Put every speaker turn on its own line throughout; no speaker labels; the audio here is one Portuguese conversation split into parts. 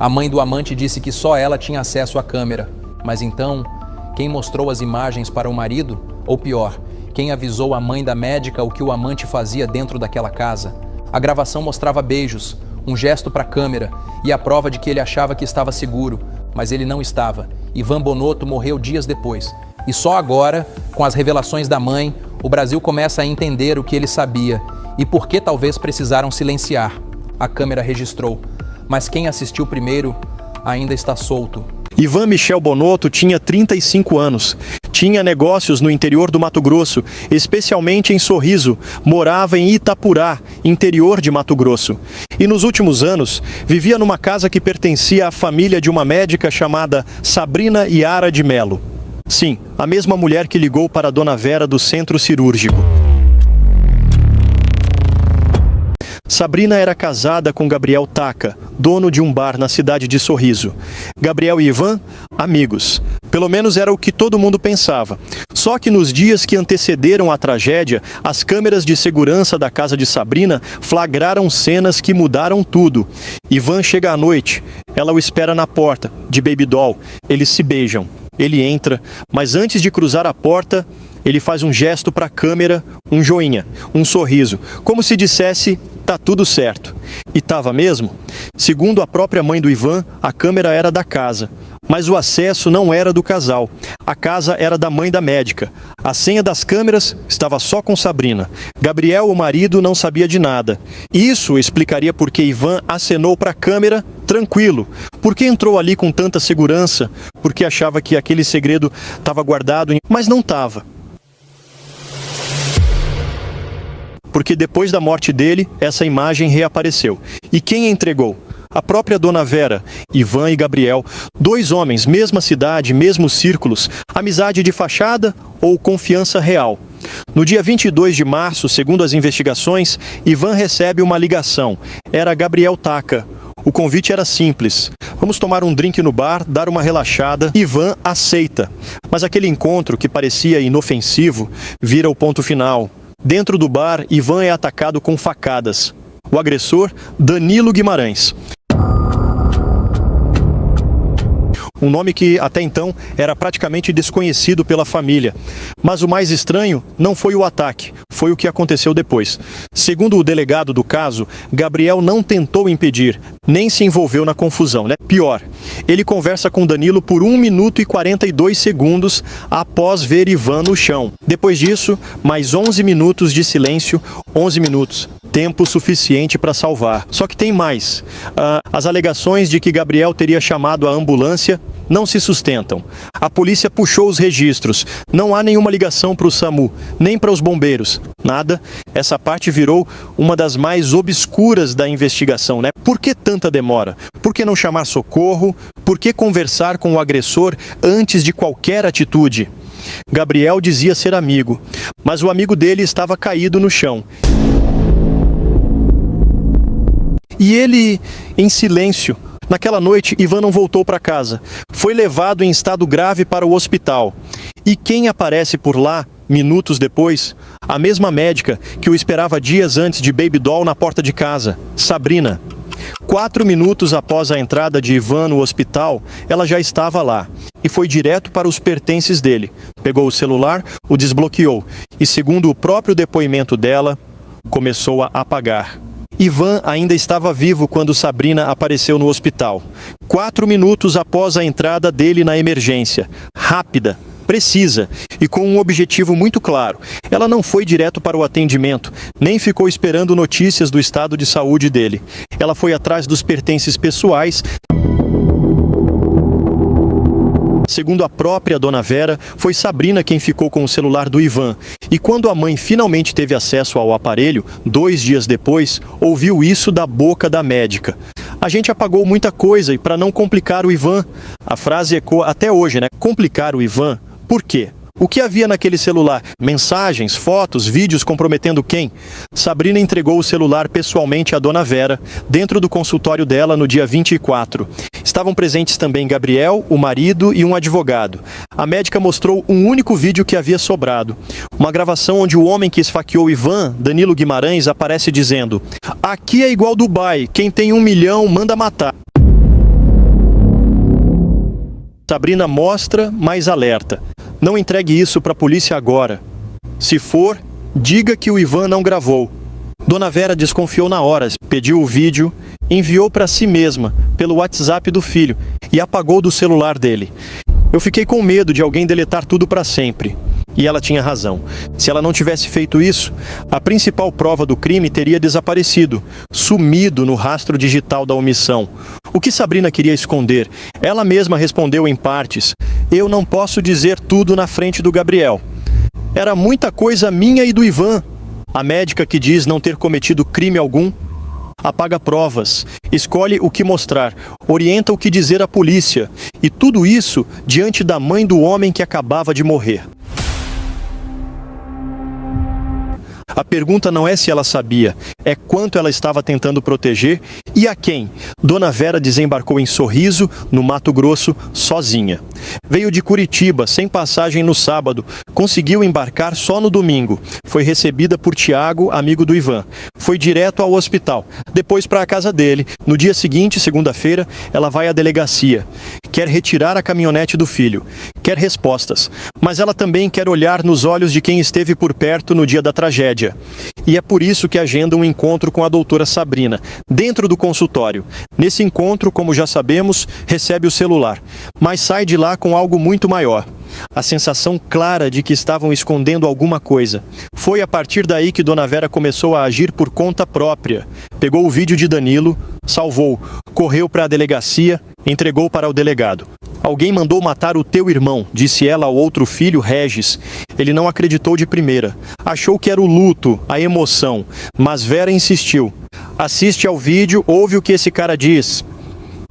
A mãe do amante disse que só ela tinha acesso à câmera. Mas então, quem mostrou as imagens para o marido? Ou pior, quem avisou a mãe da médica o que o amante fazia dentro daquela casa? A gravação mostrava beijos, um gesto para a câmera e a prova de que ele achava que estava seguro, mas ele não estava. Ivan Bonotto morreu dias depois. E só agora, com as revelações da mãe, o Brasil começa a entender o que ele sabia e por que talvez precisaram silenciar. A câmera registrou, mas quem assistiu primeiro ainda está solto.
Ivan Michel Bonotto tinha 35 anos. Tinha negócios no interior do Mato Grosso, especialmente em Sorriso. Morava em Itapurá, interior de Mato Grosso. E nos últimos anos, vivia numa casa que pertencia à família de uma médica chamada Sabrina Yara de Melo. Sim, a mesma mulher que ligou para a Dona Vera do centro cirúrgico. Sabrina era casada com Gabriel Taca, dono de um bar na cidade de Sorriso. Gabriel e Ivan, amigos. Pelo menos era o que todo mundo pensava. Só que nos dias que antecederam a tragédia, as câmeras de segurança da casa de Sabrina flagraram cenas que mudaram tudo. Ivan chega à noite, ela o espera na porta, de baby doll. Eles se beijam. Ele entra, mas antes de cruzar a porta, ele faz um gesto para a câmera, um joinha, um sorriso, como se dissesse, tá tudo certo. E tava mesmo? Segundo a própria mãe do Ivan, a câmera era da casa. Mas o acesso não era do casal. A casa era da mãe da médica. A senha das câmeras estava só com Sabrina. Gabriel, o marido, não sabia de nada. Isso explicaria por que Ivan acenou para a câmera tranquilo. Por que entrou ali com tanta segurança? Porque achava que aquele segredo estava guardado, mas não estava. Porque depois da morte dele, essa imagem reapareceu. E quem entregou? A própria Dona Vera, Ivan e Gabriel, dois homens, mesma cidade, mesmos círculos, amizade de fachada ou confiança real. No dia 22 de março, segundo as investigações, Ivan recebe uma ligação. Era Gabriel Taca. O convite era simples. Vamos tomar um drink no bar, dar uma relaxada. Ivan aceita. Mas aquele encontro que parecia inofensivo vira o ponto final. Dentro do bar, Ivan é atacado com facadas. O agressor, Danilo Guimarães. Um nome que até então era praticamente desconhecido pela família. Mas o mais estranho não foi o ataque, foi o que aconteceu depois. Segundo o delegado do caso, Gabriel não tentou impedir, nem se envolveu na confusão, né? Pior, ele conversa com Danilo por 1 minuto e 42 segundos após ver Ivan no chão. Depois disso, mais 11 minutos de silêncio, 11 minutos. Tempo suficiente para salvar. Só que tem mais. As alegações de que Gabriel teria chamado a ambulância não se sustentam. A polícia puxou os registros. Não há nenhuma ligação para o SAMU, nem para os bombeiros. Nada. Essa parte virou uma das mais obscuras da investigação, né? Por que tanta demora? Por que não chamar socorro? Por que conversar com o agressor antes de qualquer atitude? Gabriel dizia ser amigo, mas o amigo dele estava caído no chão. E ele, em silêncio. Naquela noite, Ivan não voltou para casa. Foi levado em estado grave para o hospital. E quem aparece por lá, minutos depois? A mesma médica que o esperava dias antes de baby doll na porta de casa, Sabrina. 4 minutos após a entrada de Ivan no hospital, ela já estava lá. E foi direto para os pertences dele. Pegou o celular, o desbloqueou. E segundo o próprio depoimento dela, começou a apagar. Ivan ainda estava vivo quando Sabrina apareceu no hospital. 4 minutos após a entrada dele na emergência. Rápida, precisa e com um objetivo muito claro. Ela não foi direto para o atendimento, nem ficou esperando notícias do estado de saúde dele. Ela foi atrás dos pertences pessoais. Segundo a própria Dona Vera, foi Sabrina quem ficou com o celular do Ivan. E quando a mãe finalmente teve acesso ao aparelho, 2 dias depois, ouviu isso da boca da médica. A gente apagou muita coisa e para não complicar o Ivan. A frase ecoa até hoje, né? Complicar o Ivan? Por quê? O que havia naquele celular? Mensagens, fotos, vídeos comprometendo quem? Sabrina entregou o celular pessoalmente à Dona Vera, dentro do consultório dela no dia 24. Estavam presentes também Gabriel, o marido e um advogado. A médica mostrou um único vídeo que havia sobrado. Uma gravação onde o homem que esfaqueou Ivan, Danilo Guimarães, aparece dizendo: "Aqui é igual Dubai, quem tem 1 milhão manda matar." Sabrina mostra, mas alerta. Não entregue isso para a polícia agora. Se for, diga que o Ivan não gravou. Dona Vera desconfiou na hora, pediu o vídeo, enviou para si mesma, pelo WhatsApp do filho, e apagou do celular dele. Eu fiquei com medo de alguém deletar tudo para sempre. E ela tinha razão. Se ela não tivesse feito isso, a principal prova do crime teria desaparecido, sumido no rastro digital da omissão. O que Sabrina queria esconder? Ela mesma respondeu em partes: eu não posso dizer tudo na frente do Gabriel. Era muita coisa minha e do Ivan. A médica que diz não ter cometido crime algum apaga provas, escolhe o que mostrar, orienta o que dizer à polícia. E tudo isso diante da mãe do homem que acabava de morrer. A pergunta não é se ela sabia, é quanto ela estava tentando proteger e a quem. Dona Vera desembarcou em Sorriso, no Mato Grosso, sozinha. Veio de Curitiba, sem passagem no sábado, conseguiu embarcar só no domingo. Foi recebida por Tiago, amigo do Ivan. Foi direto ao hospital, depois para a casa dele. No dia seguinte, segunda-feira, ela vai à delegacia. Quer retirar a caminhonete do filho, quer respostas, mas ela também quer olhar nos olhos de quem esteve por perto no dia da tragédia. E é por isso que agenda um encontro com a doutora Sabrina, dentro do consultório. Nesse encontro, como já sabemos, recebe o celular, mas sai de lá com algo muito maior. A sensação clara de que estavam escondendo alguma coisa. Foi a partir daí que Dona Vera começou a agir por conta própria. Pegou o vídeo de Danilo, salvou, correu para a delegacia, entregou para o delegado. Alguém mandou matar o teu irmão, disse ela ao outro filho, Regis. Ele não acreditou de primeira. Achou que era o luto, a emoção. Mas Vera insistiu. Assiste ao vídeo, ouve o que esse cara diz.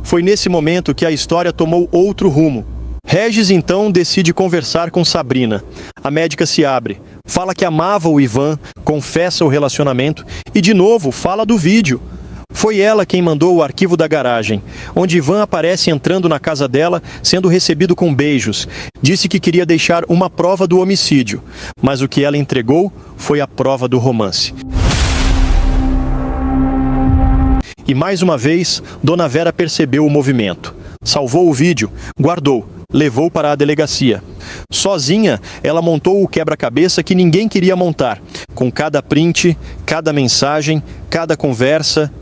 Foi nesse momento que a história tomou outro rumo. Regis então decide conversar com Sabrina. A médica se abre, fala que amava o Ivan, confessa o relacionamento e de novo fala do vídeo. Foi ela quem mandou o arquivo da garagem, onde Ivan aparece entrando na casa dela, sendo recebido com beijos. Disse que queria deixar uma prova do homicídio, mas o que ela entregou foi a prova do romance. E mais uma vez, Dona Vera percebeu o movimento. Salvou o vídeo, guardou, levou para a delegacia. Sozinha, ela montou o quebra-cabeça que ninguém queria montar, com cada print, cada mensagem, cada conversa.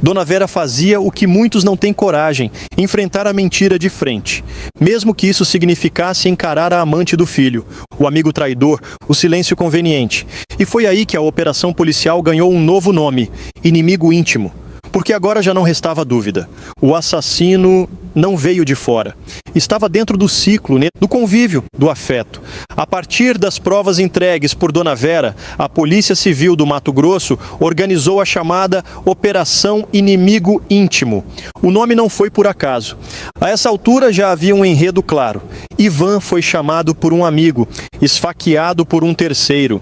Dona Vera fazia o que muitos não têm coragem, enfrentar a mentira de frente. Mesmo que isso significasse encarar a amante do filho, o amigo traidor, o silêncio conveniente. E foi aí que a operação policial ganhou um novo nome: Inimigo Íntimo. Porque agora já não restava dúvida. O assassino não veio de fora. Estava dentro do ciclo, do convívio, do afeto. A partir das provas entregues por Dona Vera, a Polícia Civil do Mato Grosso organizou a chamada Operação Inimigo Íntimo. O nome não foi por acaso. A essa altura já havia um enredo claro. Ivan foi chamado por um amigo, esfaqueado por um terceiro.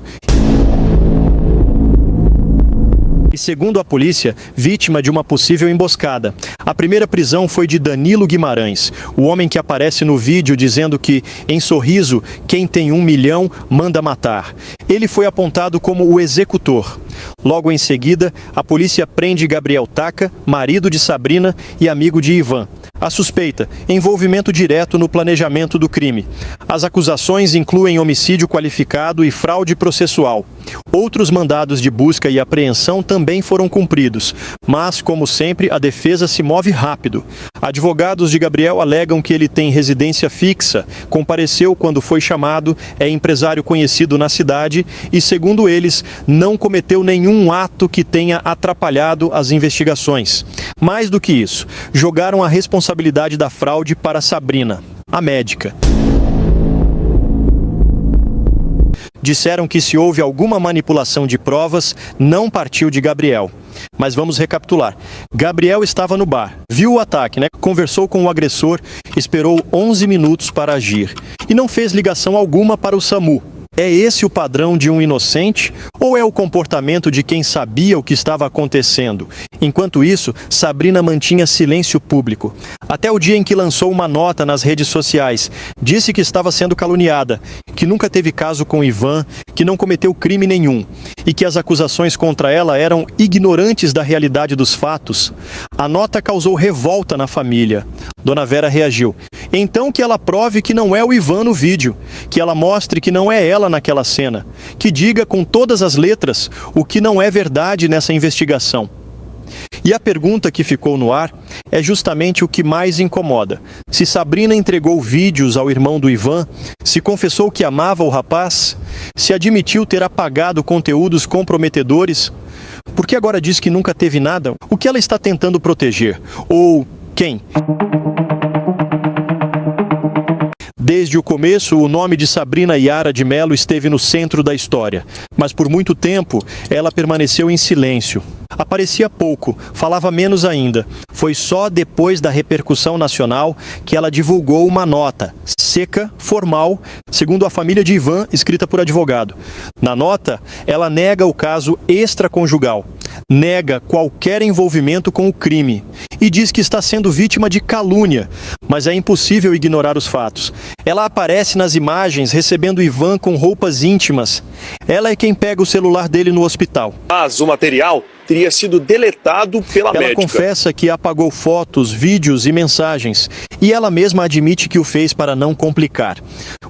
E segundo a polícia, vítima de uma possível emboscada. A primeira prisão foi de Danilo Guimarães, o homem que aparece no vídeo dizendo que, em Sorriso, quem tem 1 milhão manda matar. Ele foi apontado como o executor. Logo em seguida, a polícia prende Gabriel Taca, marido de Sabrina e amigo de Ivan. A suspeita: envolvimento direto no planejamento do crime. As acusações incluem homicídio qualificado e fraude processual. Outros mandados de busca e apreensão também foram cumpridos, mas, como sempre, a defesa se move rápido. Advogados de Gabriel alegam que ele tem residência fixa, compareceu quando foi chamado, é empresário conhecido na cidade e, segundo eles, não cometeu nenhum ato que tenha atrapalhado as investigações. Mais do que isso, jogaram a responsabilidade da fraude para Sabrina, a médica. Disseram que se houve alguma manipulação de provas, não partiu de Gabriel. Mas vamos recapitular. Gabriel estava no bar, viu o ataque, conversou com o agressor, esperou 11 minutos para agir e não fez ligação alguma para o SAMU. É esse o padrão de um inocente ou é o comportamento de quem sabia o que estava acontecendo? Enquanto isso, Sabrina mantinha silêncio público. Até o dia em que lançou uma nota nas redes sociais. Disse que estava sendo caluniada, que nunca teve caso com Ivan, que não cometeu crime nenhum e que as acusações contra ela eram ignorantes da realidade dos fatos, a nota causou revolta na família. Dona Vera reagiu. Então que ela prove que não é o Ivan no vídeo, que ela mostre que não é ela naquela cena, que diga com todas as letras o que não é verdade nessa investigação. E a pergunta que ficou no ar é justamente o que mais incomoda. Se Sabrina entregou vídeos ao irmão do Ivan, se confessou que amava o rapaz, se admitiu ter apagado conteúdos comprometedores, por que agora diz que nunca teve nada? O que ela está tentando proteger? Ou quem? Desde o começo, o nome de Sabrina Yara de Mello esteve no centro da história, mas por muito tempo ela permaneceu em silêncio. Aparecia pouco, falava menos ainda. Foi só depois da repercussão nacional que ela divulgou uma nota, seca, formal, segundo a família de Ivan, escrita por advogado. Na nota, ela nega o caso extraconjugal, nega qualquer envolvimento com o crime e diz que está sendo vítima de calúnia, mas é impossível ignorar os fatos. Ela aparece nas imagens recebendo Ivan com roupas íntimas. Ela é quem pega o celular dele no hospital.
Mas o material teria sido deletado pela médica.
Ela confessa que apagou fotos, vídeos e mensagens, e ela mesma admite que o fez para não complicar.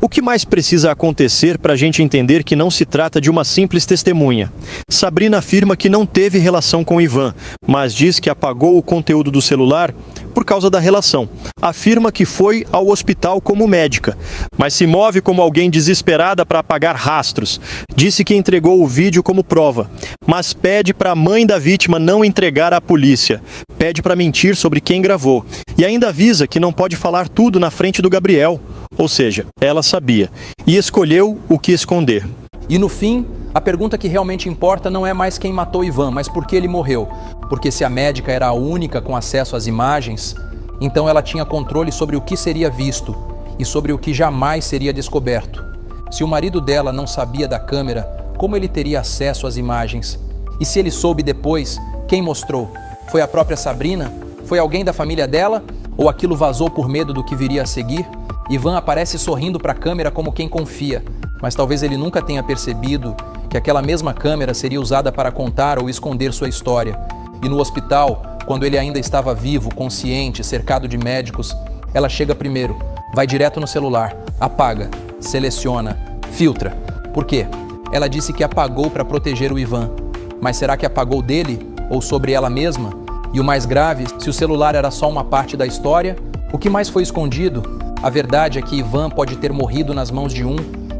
O que mais precisa acontecer para a gente entender que não se trata de uma simples testemunha? Sabrina afirma que não teve relação com Ivan, mas diz que apagou o conteúdo do celular por causa da relação. Afirma que foi ao hospital como médica, mas se move como alguém desesperada para apagar rastros. Disse que entregou o vídeo como prova, mas pede para a mãe da vítima não entregar à polícia. Pede para mentir sobre quem gravou. E ainda avisa que não pode falar tudo na frente do Gabriel. Ou seja, ela sabia e escolheu o que esconder.
E no fim, a pergunta que realmente importa não é mais quem matou Ivan, mas por que ele morreu. Porque se a médica era a única com acesso às imagens, então ela tinha controle sobre o que seria visto e sobre o que jamais seria descoberto. Se o marido dela não sabia da câmera, como ele teria acesso às imagens? E se ele soube depois, quem mostrou? Foi a própria Sabrina? Foi alguém da família dela? Ou aquilo vazou por medo do que viria a seguir? Ivan aparece sorrindo para a câmera como quem confia, mas talvez ele nunca tenha percebido que aquela mesma câmera seria usada para contar ou esconder sua história. E no hospital, quando ele ainda estava vivo, consciente, cercado de médicos, ela chega primeiro, vai direto no celular, apaga, seleciona, filtra. Por quê? Ela disse que apagou para proteger o Ivan. Mas será que apagou dele ou sobre ela mesma? E o mais grave, se o celular era só uma parte da história, o que mais foi escondido? A verdade é que Ivan pode ter morrido nas mãos de um,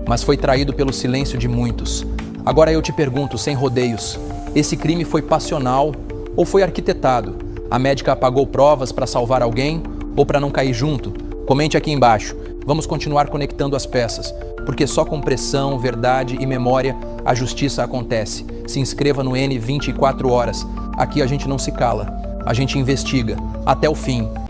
mas foi traído pelo silêncio de muitos. Agora eu te pergunto, sem rodeios, esse crime foi passional ou foi arquitetado? A médica apagou provas para salvar alguém ou para não cair junto? Comente aqui embaixo. Vamos continuar conectando as peças, porque só com pressão, verdade e memória a justiça acontece. Se inscreva no N24 horas. Aqui a gente não se cala, a gente investiga até o fim.